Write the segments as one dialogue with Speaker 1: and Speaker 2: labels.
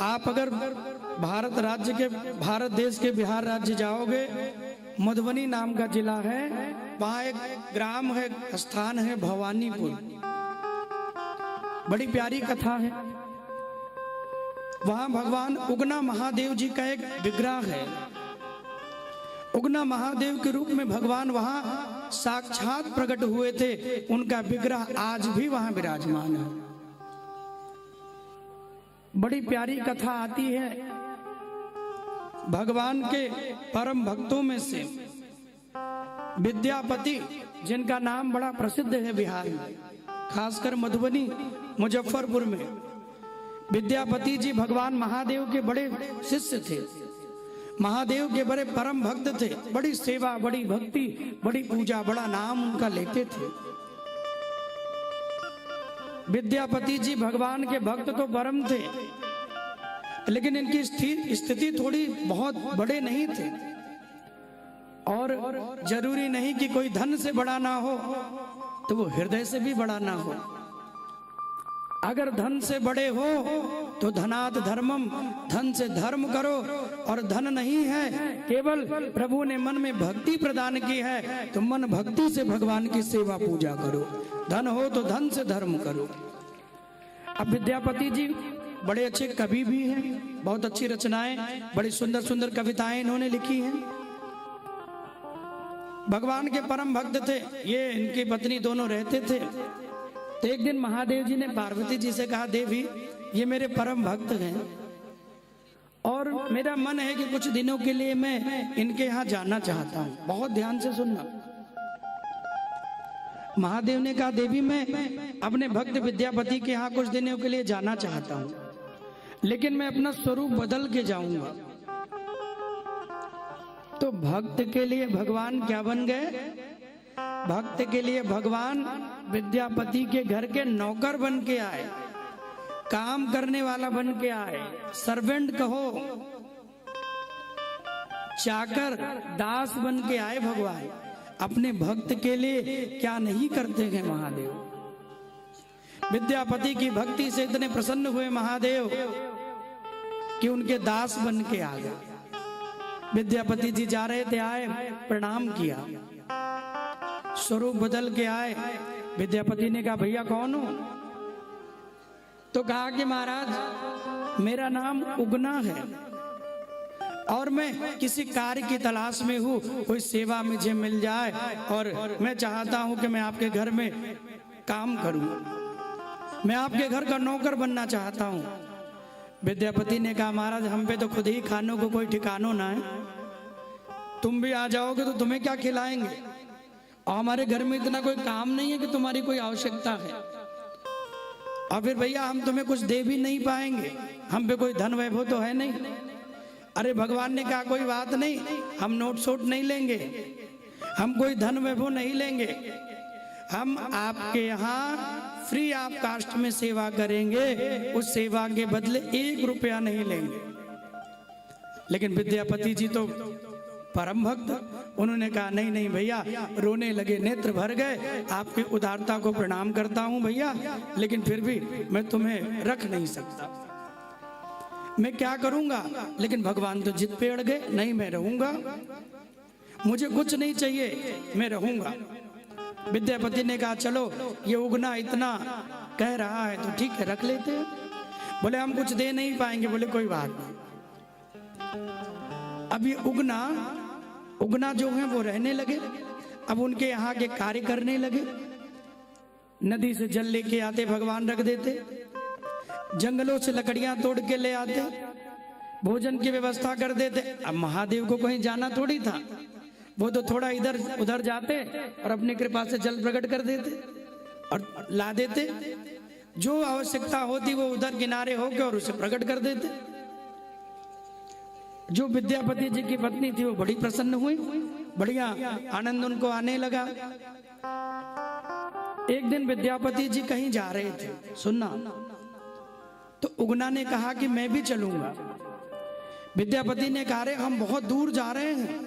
Speaker 1: आप अगर भारत देश के बिहार राज्य जाओगे, मधुबनी नाम का जिला है, वहाँ एक ग्राम है, स्थान है भवानीपुर। बड़ी प्यारी कथा है। वहाँ भगवान उगना महादेव जी का एक विग्रह है। उगना महादेव के रूप में भगवान वहाँ साक्षात प्रकट हुए थे। उनका विग्रह आज भी वहाँ विराजमान है। बड़ी प्यारी कथा आती है। भगवान के परम भक्तों में से विद्यापति, जिनका नाम बड़ा प्रसिद्ध है बिहार में, खासकर मधुबनी मुजफ्फरपुर में, विद्यापति जी भगवान महादेव के बड़े शिष्य थे। महादेव के बड़े परम भक्त थे। बड़ी सेवा, बड़ी भक्ति, बड़ी पूजा, बड़ा नाम उनका लेते थे। विद्यापति जी भगवान के भक्त तो परम थे, लेकिन इनकी स्थिति थोड़ी बहुत बड़े नहीं थे। और जरूरी नहीं कि कोई धन से बड़ा ना हो, तो वो हृदय से भी बड़ा ना हो। अगर धन से बड़े हो तो धनात् धर्मम, धन से धर्म करो। और धन नहीं है, केवल प्रभु ने मन में भक्ति प्रदान की है, तो मन भक्ति से भगवान की सेवा पूजा करो। धन हो तो धन से धर्म करो। अब विद्यापति जी बड़े अच्छे कवि भी हैं, बहुत अच्छी रचनाएं, बड़ी सुंदर सुंदर कविताएं इन्होंने लिखी हैं। भगवान के परम भक्त थे। ये इनकी पत्नी दोनों रहते थे। तो एक दिन महादेव जी ने पार्वती जी से कहा, देवी ये मेरे परम भक्त हैं और मेरा मन है कि कुछ दिनों के लिए मैं इनके यहाँ जाना चाहता हूँ। बहुत ध्यान से सुनना। महादेव ने कहा, देवी मैं अपने भक्त विद्यापति के यहाँ कुछ दिनों के लिए जाना चाहता हूँ, लेकिन मैं अपना स्वरूप बदल के जाऊंगा। तो भक्त के लिए भगवान क्या बन गए? भक्त के लिए भगवान विद्यापति के घर के नौकर बन के आए, काम करने वाला बन के आए। सर्वेंट कहो, चाकर, दास बन के आए भगवान। अपने भक्त के लिए क्या नहीं करते हैं महादेव। विद्यापति की भक्ति से इतने प्रसन्न हुए महादेव कि उनके दास बन के आ गए। विद्यापति जी जा रहे थे, आए, प्रणाम किया, स्वरूप बदल के आए। विद्यापति ने कहा, भैया कौन हो? तो कहा कि महाराज मेरा नाम उगना है और मैं किसी कार्य की तलाश में हूँ, कोई सेवा मुझे मिल जाए और मैं चाहता हूँ कि मैं आपके घर में काम करूँ, मैं आपके घर का नौकर बनना चाहता हूँ। विद्यापति ने कहा, महाराज हम पे तो खुद ही खानों को कोई ठिकानों ना है, तुम भी आ जाओगे तो तुम्हें क्या खिलाएंगे, और हमारे घर में इतना कोई काम नहीं है कि तुम्हारी कोई आवश्यकता है, और फिर भैया हम तुम्हें कुछ दे भी नहीं पाएंगे, हम पे कोई धन वैभव तो है नहीं। अरे भगवान ने कहा, कोई बात नहीं, हम नोट सोट नहीं लेंगे, हम कोई धन वैभव नहीं लेंगे, हम आपके यहाँ फ्री ऑफ कास्ट में सेवा करेंगे, उस सेवा के बदले 1 रुपया नहीं लेंगे। लेकिन विद्यापति जी तो परम भक्त, उन्होंने कहा, नहीं नहीं भैया, रोने लगे, नेत्र भर गए, आपकी उदारता को प्रणाम करता हूं भैया, लेकिन फिर भी मैं तुम्हें रख नहीं सकता, मैं क्या करूंगा। लेकिन भगवान तो जिद पे अड़ गए, नहीं मैं रहूंगा, मुझे कुछ नहीं चाहिए, मैं रहूंगा। विद्यापति ने कहा, चलो ये उगना इतना कह रहा है तो ठीक है, रख लेते हैं। बोले हम कुछ दे नहीं पाएंगे। बोले कोई बात नहीं। अब ये उगना जो है वो रहने लगे। अब उनके यहाँ के कार्य करने लगे। नदी से जल लेके आते, भगवान रख देते, जंगलों से लकड़ियां तोड़ के ले आते, भोजन की व्यवस्था कर देते। अब महादेव को कहीं जाना थोड़ी था, वो तो थोड़ा इधर उधर जाते और अपनी कृपा से जल प्रकट कर देते और ला देते। जो आवश्यकता होती वो उधर किनारे होके और उसे प्रकट कर देते। जो विद्यापति जी की पत्नी थी वो बड़ी प्रसन्न हुई, बढ़िया आनंद उनको आने लगा। एक दिन विद्यापति जी कहीं जा रहे थे, सुनना, तो उगना ने कहा कि मैं भी चलूंगा। विद्यापति ने कहा, रे हम बहुत दूर जा रहे हैं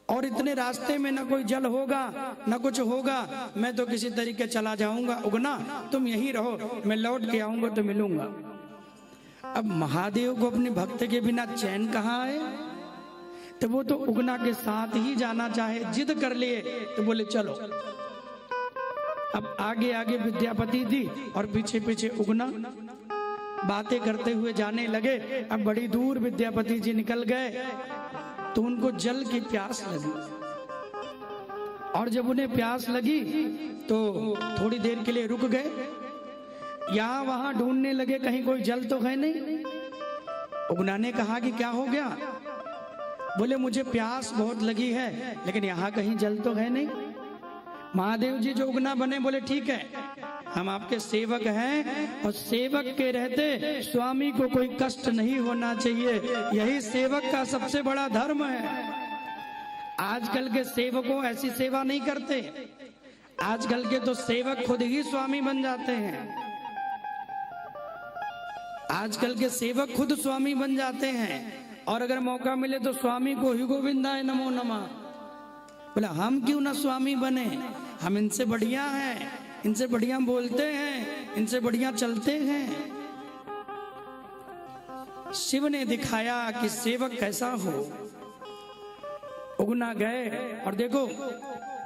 Speaker 1: और इतने रास्ते में ना कोई जल होगा ना कुछ होगा, मैं तो किसी तरीके चला जाऊंगा, उगना तुम यहीं रहो, मैं लौट के आऊंगा तो मिलूंगा। अब महादेव को अपने भक्त के बिना चैन कहाँ है, तो वो तो उगना के साथ ही जाना चाहे, जिद कर लिए तो बोले चलो। अब आगे आगे विद्यापति जी और पीछे पीछे उगना बातें करते हुए जाने लगे। अब बड़ी दूर विद्यापति जी निकल गए तो उनको जल की प्यास लगी, और जब उन्हें प्यास लगी तो थोड़ी देर के लिए रुक गए, यहां वहां ढूंढने लगे कहीं कोई जल तो है नहीं। उगना ने कहा कि क्या हो गया? बोले मुझे प्यास बहुत लगी है लेकिन यहाँ कहीं जल तो है नहीं। महादेव जी जो उगना बने बोले ठीक है, हम आपके सेवक हैं और सेवक के रहते स्वामी को कोई कष्ट नहीं होना चाहिए, यही सेवक का सबसे बड़ा धर्म है। आजकल के सेवकों ऐसी सेवा नहीं करते, आजकल के तो सेवक खुद ही स्वामी बन जाते हैं। आजकल के सेवक खुद स्वामी बन जाते हैं, और अगर मौका मिले तो स्वामी को ही गोविंदाय नमो नमः। बोला हम क्यों ना स्वामी बने, हम इनसे बढ़िया हैं, इनसे बढ़िया बोलते हैं, इनसे बढ़िया चलते हैं। शिव ने दिखाया कि सेवक कैसा हो। उगना गए और देखो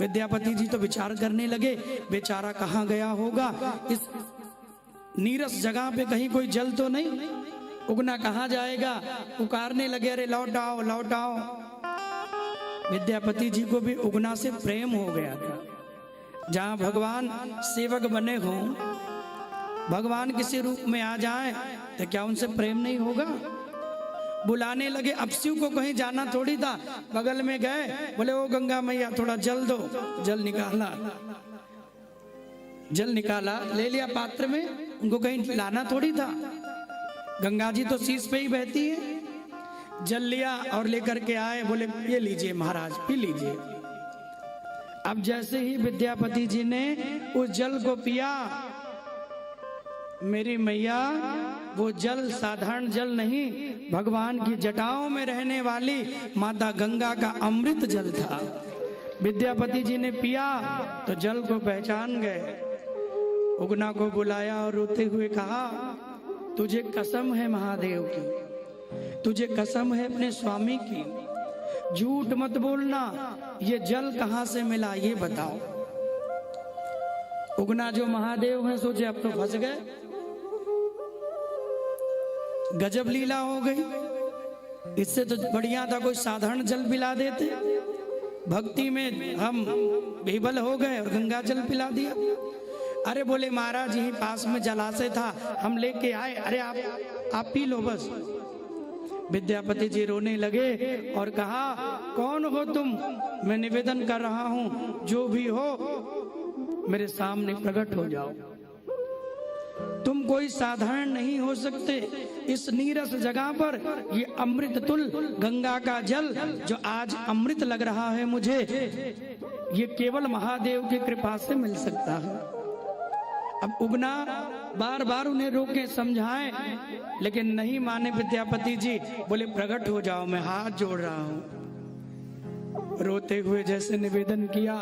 Speaker 1: विद्यापति जी तो विचार करने लगे, बेचारा कहाँ गया होगा, इस नीरस जगह पे कहीं कोई जल तो नहीं, उगना कहाँ जाएगा। पुकारने लगे अरे लौट आओ लौट आओ। विद्यापति जी को भी उगना से प्रेम हो गया था। जहाँ भगवान सेवक बने हों, भगवान किसी रूप में आ जाए तो क्या उनसे प्रेम नहीं होगा। बुलाने लगे, अब शिव को कहीं जाना थोड़ी था, बगल में गए, बोले ओ गंगा मैया थोड़ा जल दो। जल निकाला, जल निकाला, ले लिया पात्र में, उनको कहीं लाना थोड़ी था, गंगा जी तो शीश पे ही बहती है। जल लिया और लेकर के आए, बोले ये लीजिए महाराज पी लीजिए। अब जैसे ही विद्यापति जी ने उस जल को पिया, मेरी मैया वो जल साधारण जल नहीं, भगवान की जटाओं में रहने वाली माता गंगा का अमृत जल था। विद्यापति जी ने पिया तो जल को पहचान गए। उगना को बुलाया और रोते हुए कहा तुझे कसम है महादेव की, तुझे कसम है अपने स्वामी की, झूठ मत बोलना, ये जल कहां से मिला ये बताओ। उगना जो महादेव है सोचे अब तो फंस गए, गजब लीला हो गई। इससे तो बढ़िया था कोई साधारण जल पिला देते, भक्ति में हम बेबल हो गए और गंगा जल पिला दिया। अरे बोले महाराज यही पास में जलाशय था, हम लेके आए, अरे आप पी लो बस। विद्यापति जी रोने लगे और कहा कौन हो तुम, मैं निवेदन कर रहा हूं, जो भी हो मेरे सामने प्रकट हो जाओ। तुम कोई साधारण नहीं हो सकते, इस नीरस जगह पर ये अमृत तुल गंगा का जल जो आज अमृत लग रहा है मुझे, ये केवल महादेव की कृपा से मिल सकता है। अब उगना बार बार उन्हें रोके समझाएं, लेकिन नहीं माने विद्यापति जी, बोले प्रकट हो जाओ, मैं हाथ जोड़ रहा हूं। रोते हुए जैसे निवेदन किया,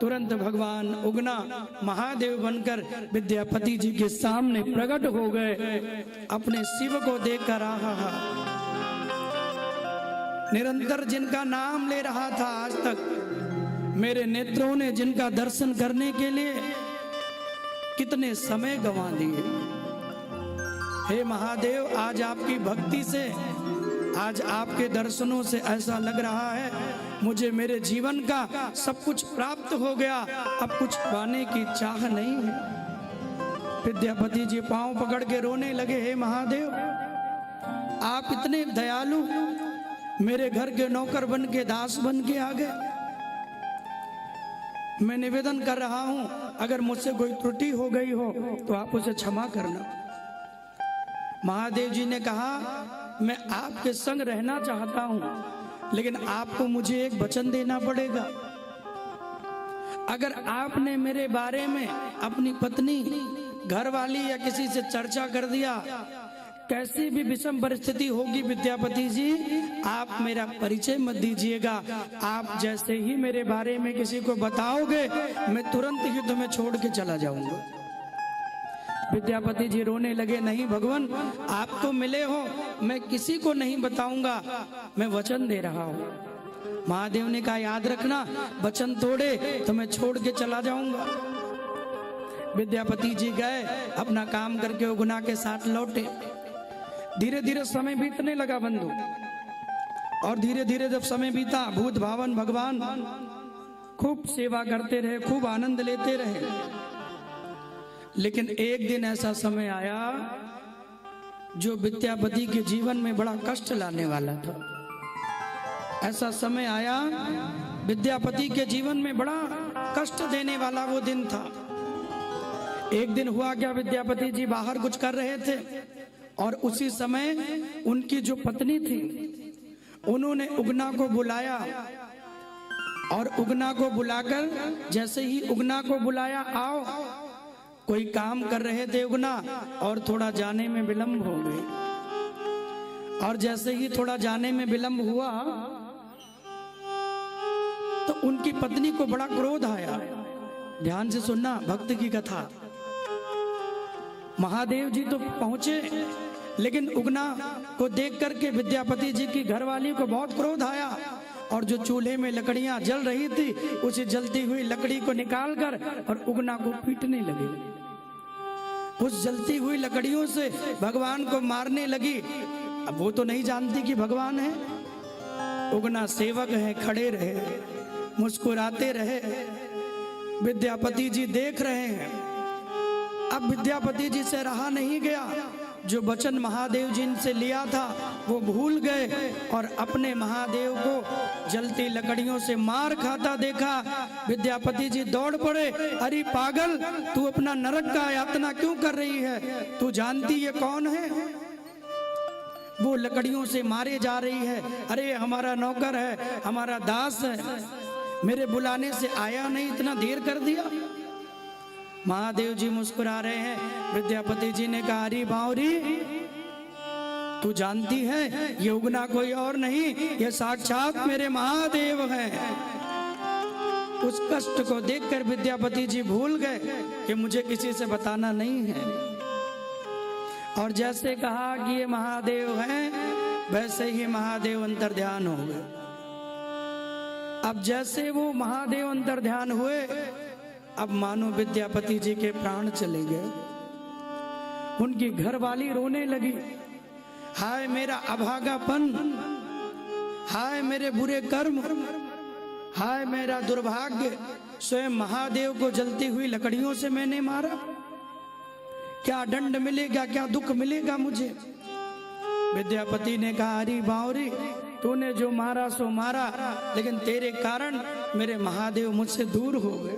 Speaker 1: तुरंत भगवान उगना महादेव बनकर विद्यापति जी के सामने प्रकट हो गए। अपने शिव को देखकर आहा, निरंतर जिनका नाम ले रहा था आज तक, मेरे नेत्रों ने जिनका दर्शन करने के लिए कितने समय गंवा दिए। हे महादेव, आज आपकी भक्ति से, आज आपके दर्शनों से ऐसा लग रहा है मुझे मेरे जीवन का सब कुछ प्राप्त हो गया, अब कुछ पाने की चाह नहीं है। विद्यापति जी पांव पकड़ के रोने लगे, हे महादेव आप इतने दयालु, मेरे घर के नौकर बन के दास बन के आ गए। मैं निवेदन कर रहा हूं, अगर मुझसे कोई त्रुटि हो गई हो तो आप उसे क्षमा करना। महादेव जी ने कहा मैं आपके संग रहना चाहता हूं, लेकिन आपको मुझे एक वचन देना पड़ेगा। अगर आपने मेरे बारे में अपनी पत्नी, घरवाली या किसी से चर्चा कर दिया, कैसी भी विषम परिस्थिति होगी विद्यापति जी, आप मेरा परिचय मत दीजिएगा। आप जैसे ही मेरे बारे में किसी को बताओगे, मैं तुरंत ही तुम्हें छोड़ के चला जाऊंगा। विद्यापति जी रोने लगे, नहीं भगवान, आप तो मिले हो, मैं किसी को नहीं बताऊंगा, मैं वचन दे रहा हूं। महादेव ने कहा, याद रखना, वचन तोड़े तो मैं छोड़ के चला जाऊंगा। विद्यापति जी गए, अपना काम करके उगना के साथ लौटे। धीरे धीरे समय बीतने लगा बंधु, और धीरे धीरे जब समय बीता, भूत भावन भगवान खूब सेवा करते रहे, खूब आनंद लेते रहे। लेकिन एक दिन ऐसा समय आया जो विद्यापति के जीवन में बड़ा कष्ट लाने वाला था। ऐसा समय आया विद्यापति के जीवन में बड़ा कष्ट देने वाला वो दिन था। एक दिन हुआ क्या, विद्यापति जी बाहर कुछ कर रहे थे और उसी समय उनकी जो पत्नी थी उन्होंने उगना को बुलाया, और उगना को बुलाकर जैसे ही उगना को बुलाया, आओ, कोई काम कर रहे थे उगना, और थोड़ा जाने में विलंब हो गई। और जैसे ही थोड़ा जाने में विलंब हुआ तो उनकी पत्नी को बड़ा क्रोध आया। ध्यान से सुनना भक्त की कथा। महादेव जी तो पहुंचे, लेकिन उगना को देख करके विद्यापति जी की घरवाली को बहुत क्रोध आया, और जो चूल्हे में लकड़ियां जल रही थी उसे जलती हुई लकड़ी को निकालकर और उगना को पीटने लगे। उस जलती हुई लकड़ियों से भगवान को मारने लगी। अब वो तो नहीं जानती कि भगवान है। उगना सेवक है, खड़े रहे, मुस्कुराते रहे। विद्यापति जी देख रहे हैं। अब विद्यापति जी से रहा नहीं गया, जो वचन महादेव जी से लिया था वो भूल गए, और अपने महादेव को जलती लकड़ियों से मार खाता देखा। विद्यापति जी दौड़ पड़े, अरे पागल, तू अपना नरक का यातना क्यों कर रही है? तू जानती ये कौन है? वो लकड़ियों से मारे जा रही है। अरे हमारा नौकर है, हमारा दास है, मेरे बुलाने से आया नहीं, इतना देर कर दिया। महादेव जी मुस्कुरा रहे हैं। विद्यापति जी ने कहा, अरे बावरी, तू जानती है ये उगना कोई और नहीं, ये साक्षात मेरे महादेव हैं। उस कष्ट को देखकर विद्यापति जी भूल गए कि मुझे किसी से बताना नहीं है, और जैसे कहा कि ये महादेव हैं, वैसे ही महादेव अंतर्ध्यान हो गए। अब जैसे वो महादेव अंतर्ध्यान हुए, अब मानो विद्यापति जी के प्राण चले गए। उनकी घरवाली रोने लगी, हाय मेरा अभागापन, हाय मेरे बुरे कर्म, हाय मेरा दुर्भाग्य, स्वयं महादेव को जलती हुई लकड़ियों से मैंने मारा। क्या दंड मिलेगा, क्या दुख मिलेगा मुझे? विद्यापति ने कहा, अरे बावरी, तूने जो मारा सो मारा, लेकिन तेरे कारण मेरे महादेव मुझसे दूर हो गए।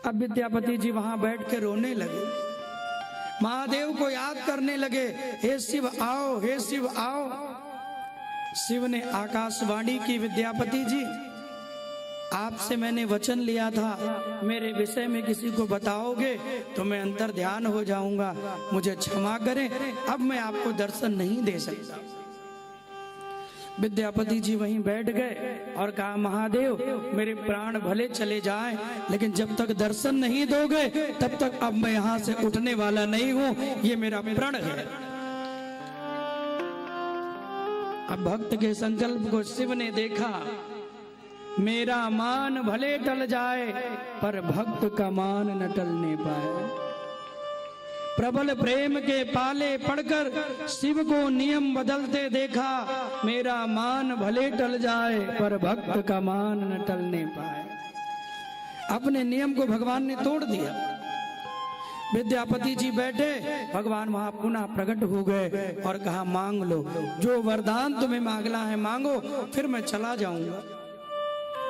Speaker 1: अब विद्यापति जी वहां बैठ के रोने लगे, महादेव को याद करने लगे, हे शिव आओ, हे शिव आओ। शिव ने आकाशवाणी की, विद्यापति जी आपसे मैंने वचन लिया था, मेरे विषय में किसी को बताओगे तो मैं अंतर ध्यान हो जाऊंगा, मुझे क्षमा करें, अब मैं आपको दर्शन नहीं दे सकता। विद्यापति जी वहीं बैठ गए और कहा, महादेव मेरे प्राण भले चले जाएं, लेकिन जब तक दर्शन नहीं दोगे तब तक अब मैं यहाँ से उठने वाला नहीं हूँ, ये मेरा प्रण है। अब भक्त के संकल्प को शिव ने देखा, मेरा मान भले टल जाए पर भक्त का मान न टलने पाए। प्रबल प्रेम के पाले पड़कर शिव को नियम बदलते देखा, मेरा मान भले टल जाए पर भक्त का मान न टलने पाए। अपने नियम को भगवान ने तोड़ दिया। विद्यापति जी बैठे, भगवान वहां पुनः प्रकट हो गए और कहा, मांग लो, जो वरदान तुम्हें मांगना है मांगो, फिर मैं चला जाऊंगा।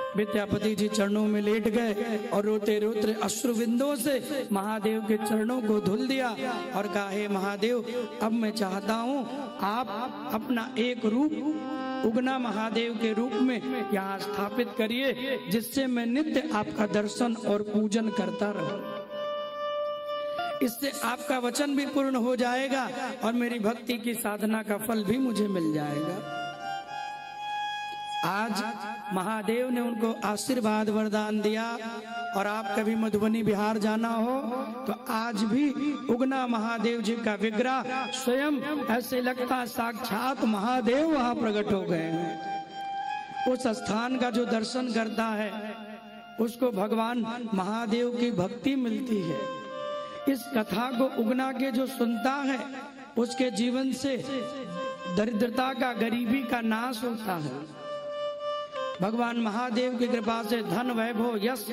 Speaker 1: विद्यापति जी चरणों में लेट गए और रोते रोते अश्रुबिंदुओं से महादेव के चरणों को धुल दिया और कहा, हे महादेव, अब मैं चाहता हूँ आप अपना एक रूप उगना महादेव के रूप में यहाँ स्थापित करिए, जिससे मैं नित्य आपका दर्शन और पूजन करता रहूं। इससे आपका वचन भी पूर्ण हो जाएगा और मेरी भक्ति की साधना का फल भी मुझे मिल जाएगा। आज महादेव ने उनको आशीर्वाद वरदान दिया। और आप कभी मधुबनी बिहार जाना हो तो आज भी उगना महादेव जी का विग्रह स्वयं ऐसे लगता साक्षात महादेव वहां प्रकट हो गए हैं। उस स्थान का जो दर्शन करता है उसको भगवान महादेव की भक्ति मिलती है। इस कथा को उगना के जो सुनता है उसके जीवन से दरिद्रता का, गरीबी का नाश होता है। भगवान महादेव की कृपा से धन, वैभव, यश,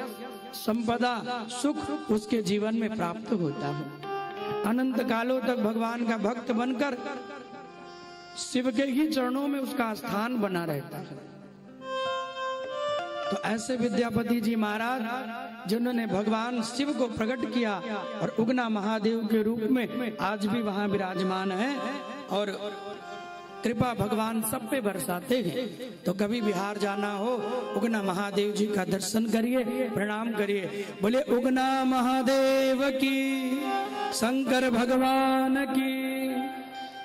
Speaker 1: संपदा, सुख उसके जीवन में प्राप्त होता है। अनंत कालों तक भगवान का भक्त बनकर शिव के ही चरणों में उसका स्थान बना रहता है। तो ऐसे विद्यापति जी महाराज जिन्होंने भगवान शिव को प्रकट किया और उगना महादेव के रूप में आज भी वहां विराजमान है और कृपा भगवान सब पे बरसाते हैं। तो कभी बिहार जाना हो उगना महादेव जी का दर्शन करिए, प्रणाम करिए। बोले उगना महादेव की, शंकर भगवान की।